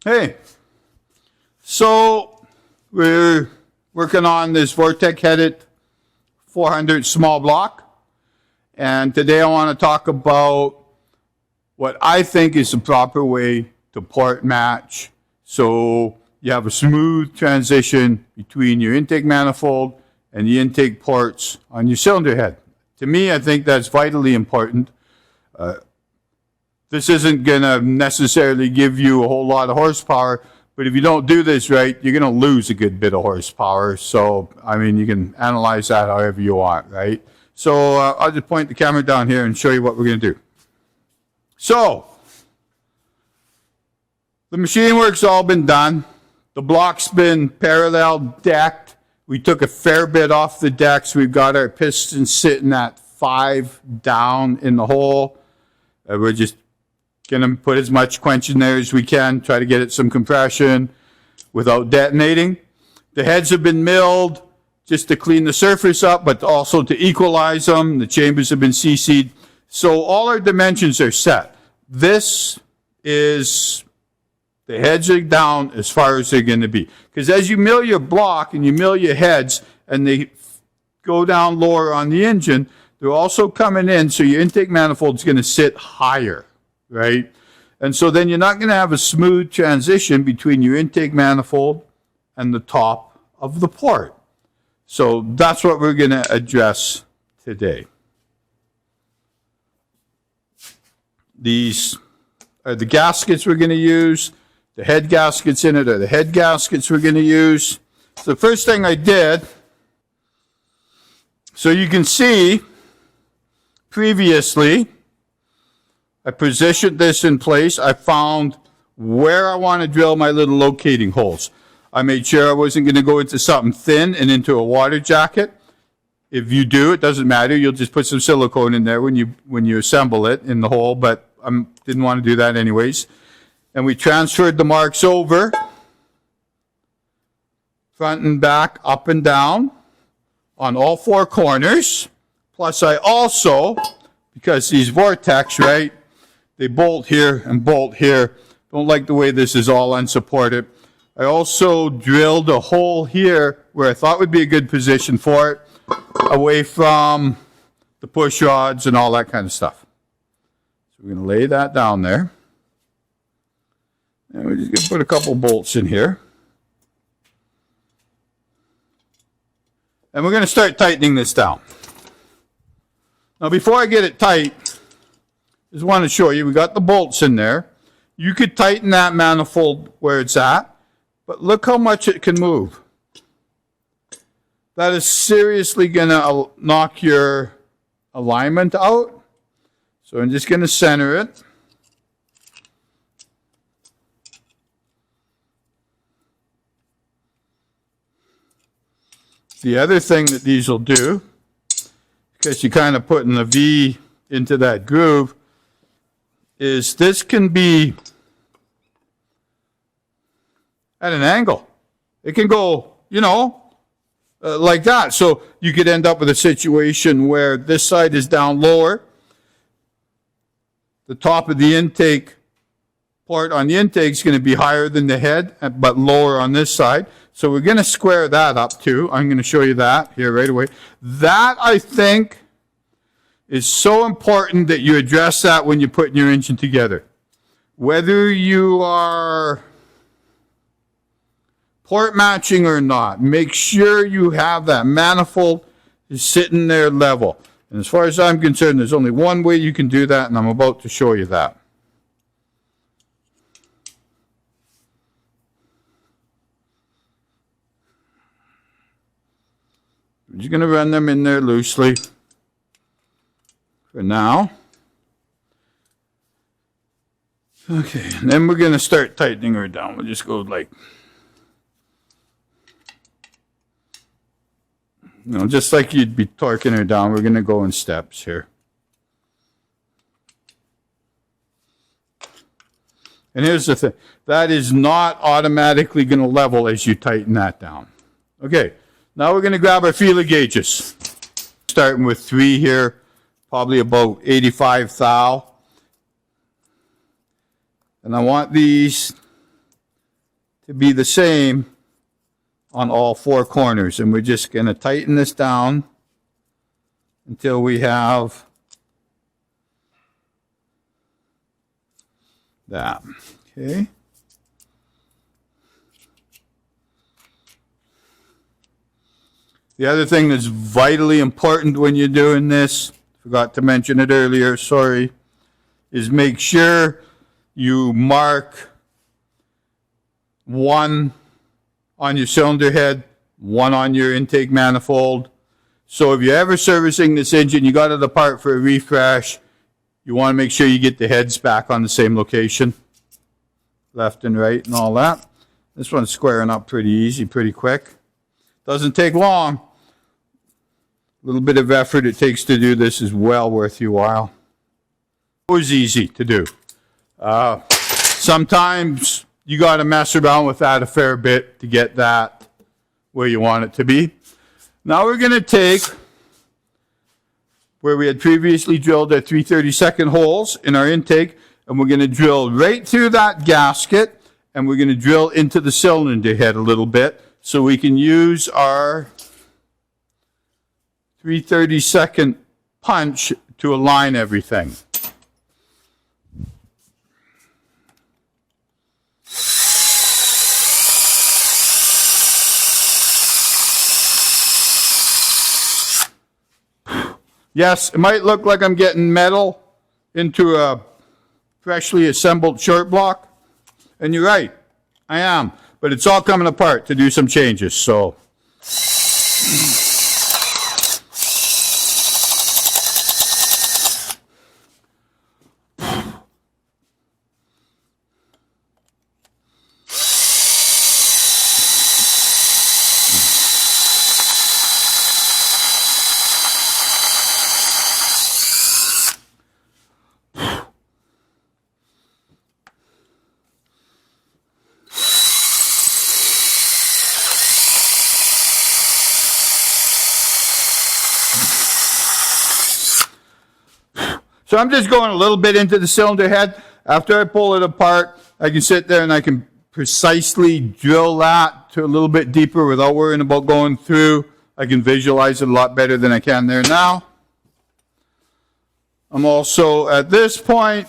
Hey, so we're working on this vortec headed 400 small block, and today I want to talk about what I think is the proper way to port match so you have a smooth transition between your intake manifold and the intake ports on your cylinder head. To me, I think that's vitally important. This isn't going to necessarily give you a whole lot of horsepower, but if you don't do this right, you're going to lose a good bit of horsepower. So, I mean, you can analyze that however you want, right? So, I'll just point the camera down here and show you what we're going to do. So, the machine work's all been done. The block's been parallel decked. We took a fair bit off the deck, so we've got our pistons sitting at 5 down in the hole. We're just going to put as much quench in there as we can, try to get it some compression without detonating. The heads have been milled just to clean the surface up, but also to equalize them. The chambers have been CC'd. So all our dimensions are set. This is, the heads are down as far as they're going to be. Because as you mill your block and you mill your heads and they go down lower on the engine, they're also coming in, so your intake manifold is going to sit higher, right? And so then you're not going to have a smooth transition between your intake manifold and the top of the port. So that's what we're going to address today. These are the gaskets we're going to use. The head gaskets in it are the head gaskets we're going to use. So the first thing I did, so you can see, previously, I positioned this in place. I found where I want to drill my little locating holes. I made sure I wasn't going to go into something thin and into a water jacket. If you do, it doesn't matter. You'll just put some silicone in there when you assemble it in the hole, but I didn't want to do that anyways. And we transferred the marks over, front and back, up and down, on all 4 corners. Plus I also, because these vortecs, right, they bolt here and bolt here. Don't like the way this is all unsupported. I also drilled a hole here where I thought would be a good position for it, away from the push rods and all that kind of stuff. So we're going to lay that down there. And we're just going to put a couple bolts in here. And we're going to start tightening this down. Now, before I get it tight, I just want to show you, we got the bolts in there. You could tighten that manifold where it's at, but look how much it can move. That is seriously going to knock your alignment out. So I'm just going to center it. The other thing that these will do, because you're kind of putting the V into that groove, is this can be at an angle. It can go, like that. So you could end up with a situation where this side is down lower. The top of the intake port on the intake is going to be higher than the head, but lower on this side. So we're going to square that up too. I'm going to show you that here right away. That, I think, is so important that you address that when you're putting your engine together. Whether you are port matching or not, make sure you have that manifold is sitting there level. And as far as I'm concerned, there's only one way you can do that, and I'm about to show you that. I'm just going to run them in there loosely for now. Okay, and then we're going to start tightening her down. We'll just go like, just like you'd be torquing her down, we're going to go in steps here. And here's the thing. That is not automatically going to level as you tighten that down. Okay. Now we're going to grab our feeler gauges. Starting with 3 here, probably about 85 thou. And I want these to be the same on all four corners. And we're just going to tighten this down until we have that. Okay. The other thing that's vitally important when you're doing this, forgot to mention it earlier, sorry, is make sure you mark one on your cylinder head, one on your intake manifold. So if you're ever servicing this engine, you got it apart for a refresh, you want to make sure you get the heads back on the same location, left and right and all that. This one's squaring up pretty easy, pretty quick. Doesn't take long. A little bit of effort it takes to do this is well worth your while. Always easy to do. Sometimes you got to mess around with that a fair bit to get that where you want it to be. Now we're going to take where we had previously drilled our 3/32 holes in our intake, and we're going to drill right through that gasket, and we're going to drill into the cylinder head a little bit so we can use our 3/32 punch to align everything. Yes, it might look like I'm getting metal into a freshly assembled short block, and you're right, I am, but it's all coming apart to do some changes, so. So I'm just going a little bit into the cylinder head. After I pull it apart, I can sit there and I can precisely drill that to a little bit deeper without worrying about going through. I can visualize it a lot better than I can there now. I'm also, at this point,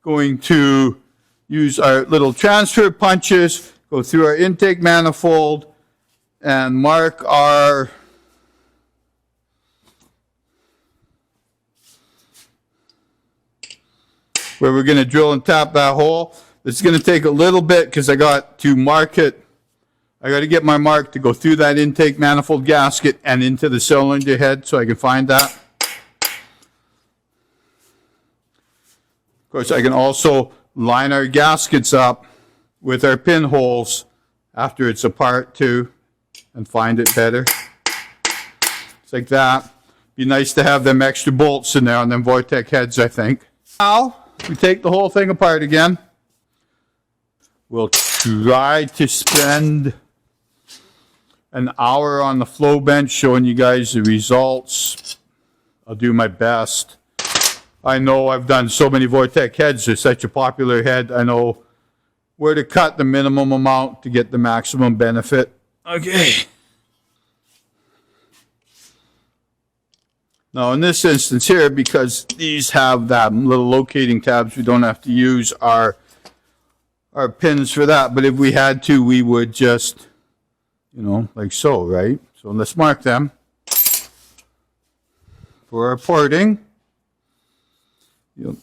going to use our little transfer punches, go through our intake manifold, and mark our where we're going to drill and tap that hole. It's going to take a little bit because I got to mark it. I got to get my mark to go through that intake manifold gasket and into the cylinder head so I can find that. Of course, I can also line our gaskets up with our pinholes after it's apart too and find it better. It's like that. Be nice to have them extra bolts in there on them vortec heads, I think. Now, we take the whole thing apart again. We'll try to spend an hour on the flow bench showing you guys the results. I'll do my best. I know I've done so many vortec heads. They're such a popular head. I know where to cut the minimum amount to get the maximum benefit. Okay. Now in this instance here, because these have that little locating tabs, we don't have to use our pins for that. But if we had to, we would just, you know, like so, right? So let's mark them for our porting. Yep.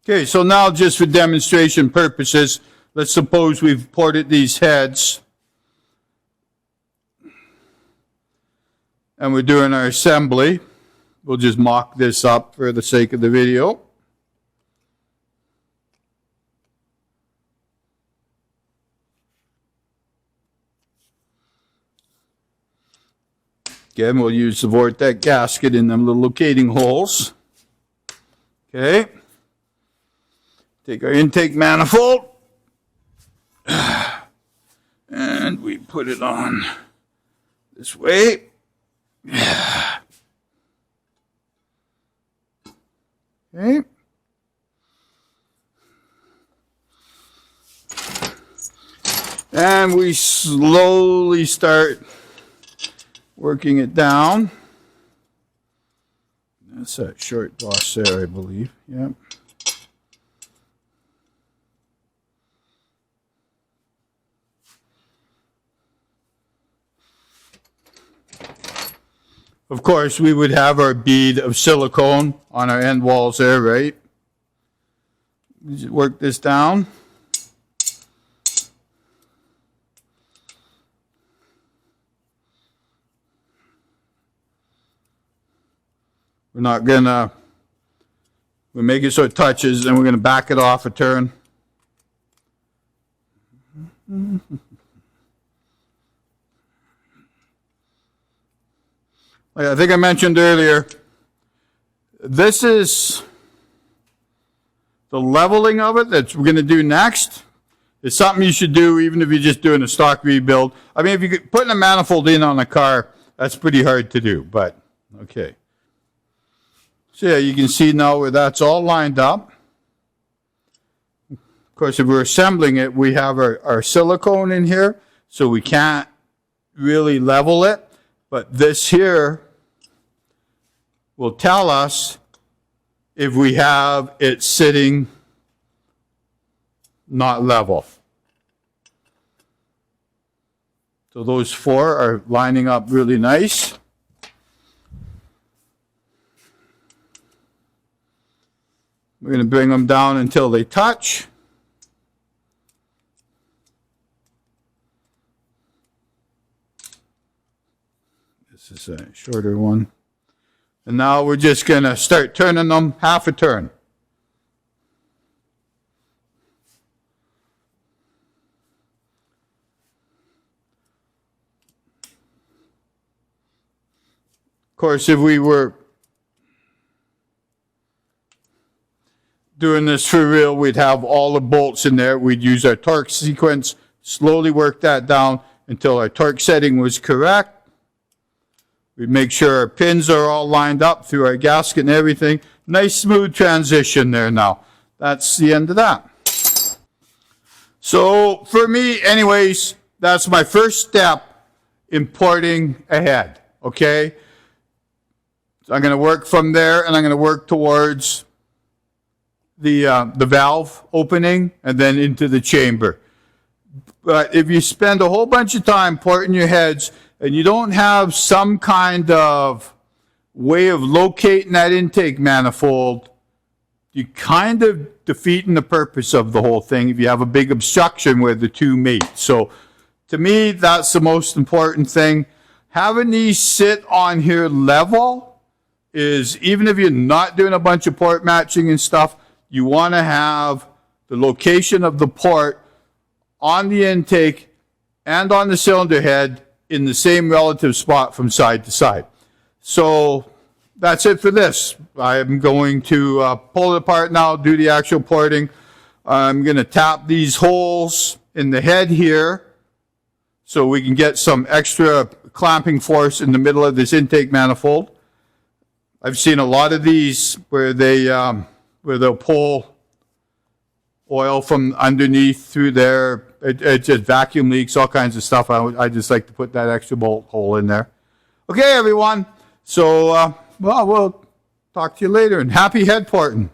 Okay, so now just for demonstration purposes, let's suppose we've ported these heads and we're doing our assembly. we'll just mock this up for the sake of the video. Again, we'll use the vortec gasket in them little locating holes. Okay. Take our intake manifold. And we put it on this way. Okay. And we slowly start working it down. That's that short boss there, I believe. Yep. Of course, we would have our bead of silicone on our end walls there, right? We just work this down. We're not gonna, we make it so it touches, and we're gonna back it off a turn. Like I think I mentioned earlier, this is the leveling of it that we're going to do next. It's something you should do even if you're just doing a stock rebuild. I mean, if you're putting a manifold in on a car, that's pretty hard to do, but okay. So yeah, you can see now where that's all lined up. Of course, if we're assembling it, we have our silicone in here, so we can't really level it. But this here will tell us if we have it sitting not level. So those four are lining up really nice. We're going to bring them down until they touch. This is a shorter one. And now we're just going to start turning them half a turn. Of course, if we were doing this for real, we'd have all the bolts in there. We'd use our torque sequence, slowly work that down until our torque setting was correct. We make sure our pins are all lined up through our gasket and everything. Nice smooth transition there now. That's the end of that. So for me, anyways, that's my first step in porting ahead, okay? So I'm going to work from there, and I'm going to work towards the valve opening and then into the chamber. But if you spend a whole bunch of time porting your heads, and you don't have some kind of way of locating that intake manifold, you're kind of defeating the purpose of the whole thing if you have a big obstruction where the two meet. So to me, that's the most important thing. Having these sit on here level is, even if you're not doing a bunch of port matching and stuff, you want to have the location of the port on the intake and on the cylinder head in the same relative spot from side to side. So that's it for this. I'm going to pull it apart now, do the actual porting. I'm going to tap these holes in the head here so we can get some extra clamping force in the middle of this intake manifold. I've seen a lot of these where they'll pull oil from underneath through there. It just vacuum leaks, all kinds of stuff. I just like to put that extra bolt hole in there. Okay, everyone. So, well, we'll talk to you later, and happy head porting.